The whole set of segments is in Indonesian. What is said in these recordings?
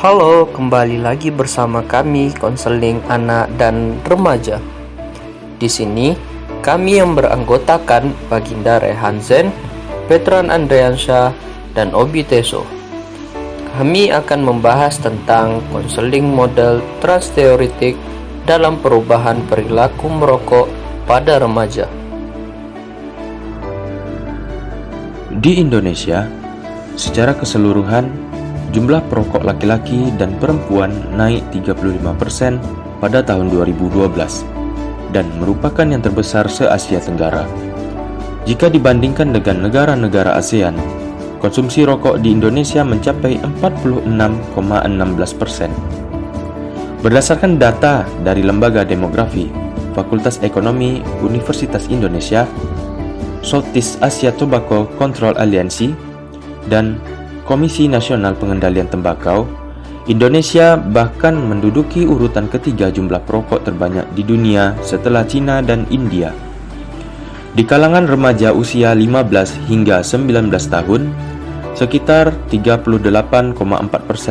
Halo, kembali lagi bersama kami konseling anak dan remaja. Di sini kami yang beranggotakan Baginda Rehanzen, Petran Andriansyah, dan Obi Teso. Kami akan membahas tentang konseling model transteoretik dalam perubahan perilaku merokok pada remaja. Di Indonesia, secara keseluruhan, jumlah perokok laki-laki dan perempuan naik 35% pada tahun 2012 dan merupakan yang terbesar se-Asia Tenggara. Jika dibandingkan dengan negara-negara ASEAN, konsumsi rokok di Indonesia mencapai 46,16%. Berdasarkan data dari Lembaga Demografi, Fakultas Ekonomi Universitas Indonesia, Southeast Asia Tobacco Control Alliance, dan Komisi Nasional Pengendalian Tembakau, Indonesia bahkan menduduki urutan ketiga jumlah perokok terbanyak di dunia setelah Cina dan India. Di kalangan remaja usia 15 hingga 19 tahun, sekitar 38,4%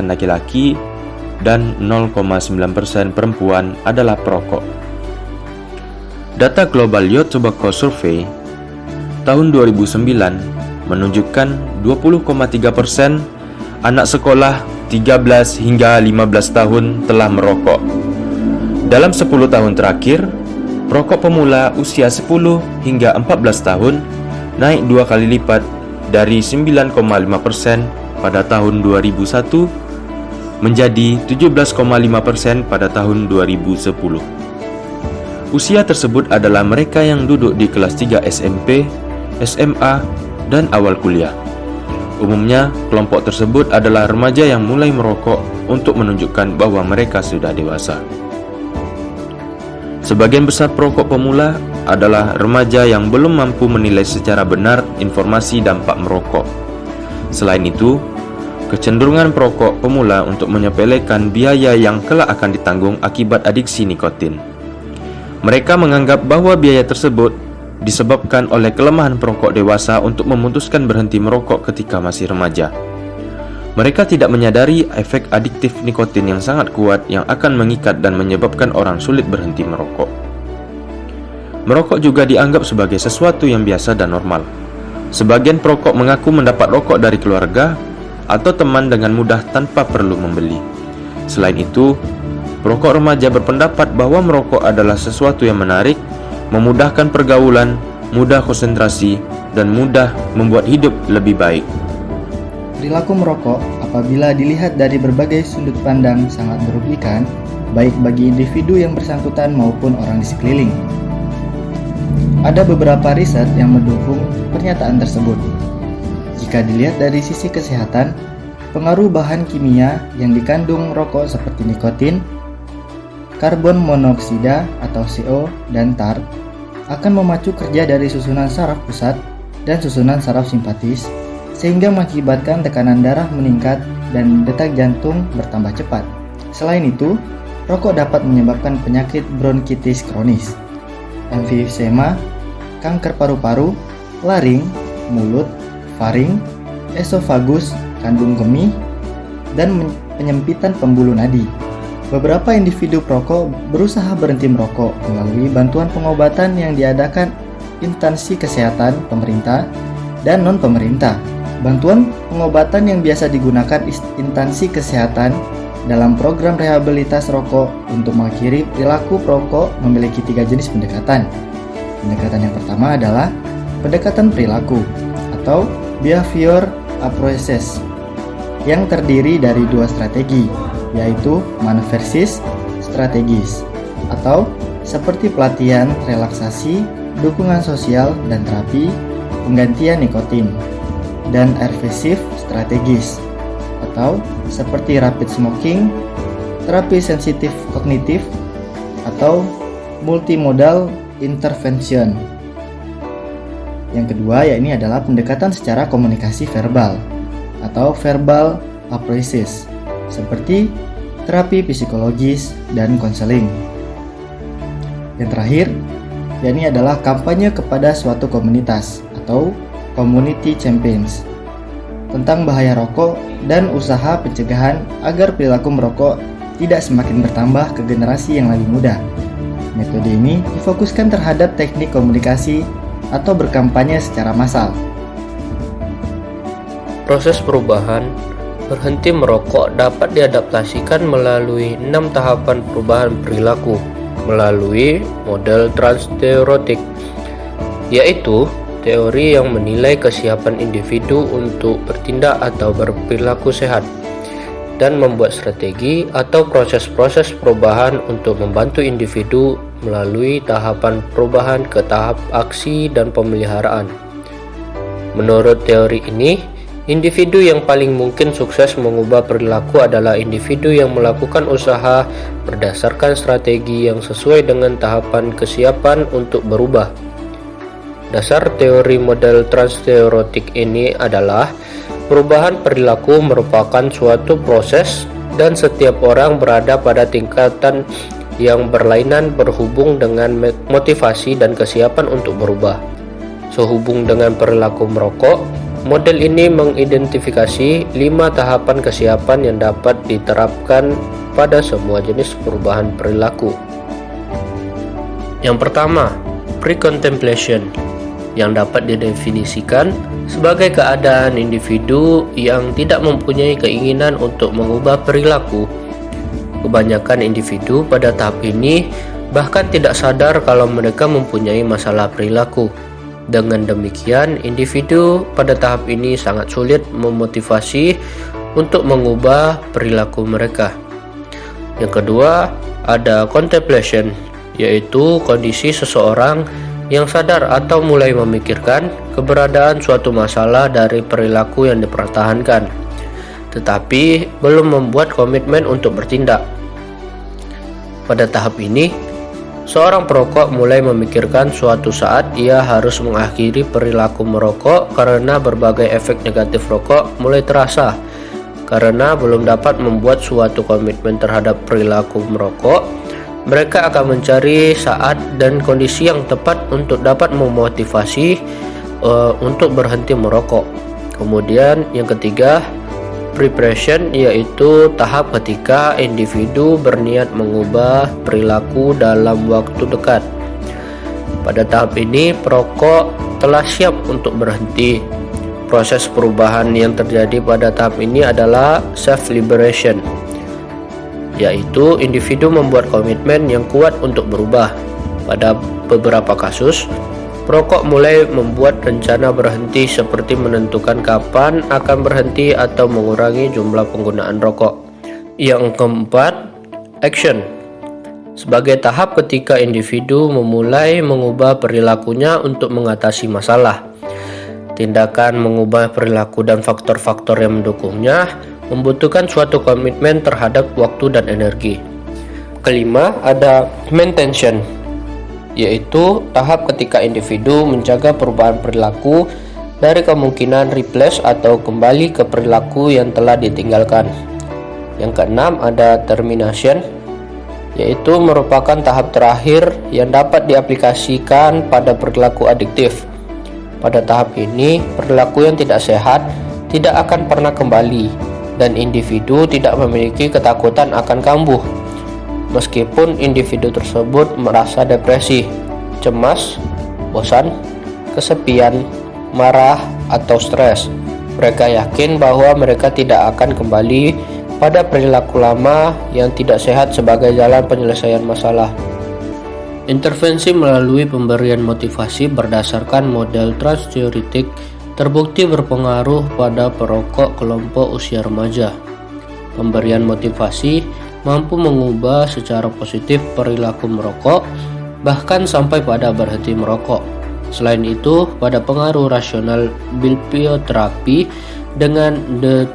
laki-laki dan 0,9% perempuan adalah perokok. Data Global Youth Tobacco Survey tahun 2009 menunjukkan 20,3% anak sekolah 13 hingga 15 tahun telah merokok. Dalam 10 tahun terakhir, perokok pemula usia 10 hingga 14 tahun naik 2 kali lipat dari 9,5% pada tahun 2001 menjadi 17,5% pada tahun 2010. Usia tersebut adalah mereka yang duduk di kelas 3 SMP, SMA, dan awal kuliah. Umumnya, kelompok tersebut adalah remaja yang mulai merokok untuk menunjukkan bahwa mereka sudah dewasa. Sebagian besar perokok pemula adalah remaja yang belum mampu menilai secara benar informasi dampak merokok. Selain itu, kecenderungan perokok pemula untuk menyepelekan biaya yang kelak akan ditanggung akibat adiksi nikotin. Mereka menganggap bahwa biaya tersebut disebabkan oleh kelemahan perokok dewasa untuk memutuskan berhenti merokok ketika masih remaja. Mereka tidak menyadari efek adiktif nikotin yang sangat kuat yang akan mengikat dan menyebabkan orang sulit berhenti merokok. Merokok juga dianggap sebagai sesuatu yang biasa dan normal. Sebagian perokok mengaku mendapat rokok dari keluarga atau teman dengan mudah tanpa perlu membeli. Selain itu, perokok remaja berpendapat bahwa merokok adalah sesuatu yang menarik, memudahkan pergaulan, mudah konsentrasi, dan mudah membuat hidup lebih baik. Perilaku merokok apabila dilihat dari berbagai sudut pandang sangat merugikan, baik bagi individu yang bersangkutan maupun orang di sekeliling. Ada beberapa riset yang mendukung pernyataan tersebut. Jika dilihat dari sisi kesehatan, pengaruh bahan kimia yang dikandung rokok seperti nikotin, karbon monoksida atau CO, dan tar akan memacu kerja dari susunan saraf pusat dan susunan saraf simpatis sehingga mengakibatkan tekanan darah meningkat dan detak jantung bertambah cepat. Selain itu, rokok dapat menyebabkan penyakit bronkitis kronis, emfisema, kanker paru-paru, laring, mulut, faring, esofagus, kandung kemih, dan penyempitan pembuluh nadi. Beberapa individu perokok berusaha berhenti merokok melalui bantuan pengobatan yang diadakan instansi kesehatan pemerintah dan non-pemerintah. Bantuan pengobatan yang biasa digunakan instansi kesehatan dalam program rehabilitas rokok untuk mengakhiri perilaku perokok memiliki 3 jenis pendekatan. Pendekatan yang pertama adalah pendekatan perilaku atau behavior approaches yang terdiri dari 2 strategi, yaitu manversis strategis atau seperti pelatihan, relaksasi, dukungan sosial, dan terapi penggantian nikotin, dan aversive strategis atau seperti rapid smoking, terapi sensitif kognitif, atau multimodal intervention. Yang kedua yakni adalah pendekatan secara komunikasi verbal atau verbal approaches seperti terapi psikologis dan konseling. Yang terakhir, yakni adalah kampanye kepada suatu komunitas atau community campaigns. tentang bahaya rokok dan usaha pencegahan agar perilaku merokok tidak semakin bertambah ke generasi yang lebih muda. Metode ini difokuskan terhadap teknik komunikasi atau berkampanye secara massal. Proses perubahan berhenti merokok dapat diadaptasikan melalui 6 tahapan perubahan perilaku melalui model transteoretik, yaitu teori yang menilai kesiapan individu untuk bertindak atau berperilaku sehat dan membuat strategi atau proses-proses perubahan untuk membantu individu melalui tahapan perubahan ke tahap aksi dan pemeliharaan. Menurut teori ini, individu yang paling mungkin sukses mengubah perilaku adalah individu yang melakukan usaha berdasarkan strategi yang sesuai dengan tahapan kesiapan untuk berubah. Dasar teori model transteoretik ini adalah perubahan perilaku merupakan suatu proses dan setiap orang berada pada tingkatan yang berlainan berhubung dengan motivasi dan kesiapan untuk berubah. Sehubung dengan perilaku merokok, model ini mengidentifikasi 5 tahapan kesiapan yang dapat diterapkan pada semua jenis perubahan perilaku. Yang pertama, pre-contemplation, yang dapat didefinisikan sebagai keadaan individu yang tidak mempunyai keinginan untuk mengubah perilaku. Kebanyakan individu pada tahap ini bahkan tidak sadar kalau mereka mempunyai masalah perilaku. Dengan demikian, individu pada tahap ini sangat sulit memotivasi untuk mengubah perilaku mereka. Yang kedua, ada contemplation, yaitu kondisi seseorang yang sadar atau mulai memikirkan keberadaan suatu masalah dari perilaku yang dipertahankan, tetapi belum membuat komitmen untuk bertindak. Pada tahap ini, seorang perokok mulai memikirkan suatu saat ia harus mengakhiri perilaku merokok karena berbagai efek negatif rokok mulai terasa. Karena belum dapat membuat suatu komitmen terhadap perilaku merokok, mereka akan mencari saat dan kondisi yang tepat untuk dapat memotivasi untuk berhenti merokok. Kemudian yang ketiga, preparation, yaitu tahap ketika individu berniat mengubah perilaku dalam waktu dekat. Pada tahap ini, perokok telah siap untuk berhenti. Proses perubahan yang terjadi pada tahap ini adalah self-liberation, yaitu individu membuat komitmen yang kuat untuk berubah. Pada beberapa kasus, perokok mulai membuat rencana berhenti seperti menentukan kapan akan berhenti atau mengurangi jumlah penggunaan rokok. Yang keempat, action. Sebagai tahap ketika individu memulai mengubah perilakunya untuk mengatasi masalah. Tindakan mengubah perilaku dan faktor-faktor yang mendukungnya membutuhkan suatu komitmen terhadap waktu dan energi. Kelima, ada maintenance, yaitu tahap ketika individu menjaga perubahan perilaku dari kemungkinan replace atau kembali ke perilaku yang telah ditinggalkan. Yang keenam, ada termination, yaitu merupakan tahap terakhir yang dapat diaplikasikan pada perilaku adiktif. Pada tahap ini, perilaku yang tidak sehat tidak akan pernah kembali dan individu tidak memiliki ketakutan akan kambuh. Meskipun individu tersebut merasa depresi, cemas, bosan, kesepian, marah, atau stres, mereka yakin bahwa mereka tidak akan kembali pada perilaku lama yang tidak sehat sebagai jalan penyelesaian masalah. Intervensi melalui pemberian motivasi berdasarkan model transteoretik terbukti berpengaruh pada perokok kelompok usia remaja. Pemberian motivasi mampu mengubah secara positif perilaku merokok, bahkan sampai pada berhenti merokok. Selain itu, pada pengaruh rasional biblioterapi dengan the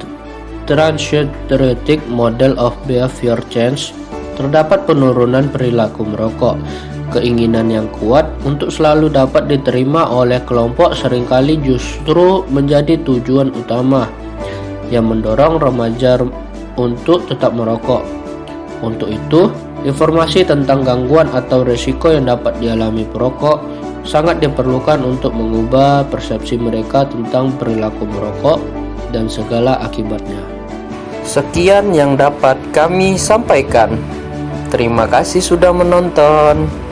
transteoretic model of behavior change, terdapat penurunan perilaku merokok. Keinginan yang kuat untuk selalu dapat diterima oleh kelompok seringkali justru menjadi tujuan utama yang mendorong remaja untuk tetap merokok. Untuk itu, informasi tentang gangguan atau risiko yang dapat dialami perokok sangat diperlukan untuk mengubah persepsi mereka tentang perilaku merokok dan segala akibatnya. Sekian yang dapat kami sampaikan. Terima kasih sudah menonton.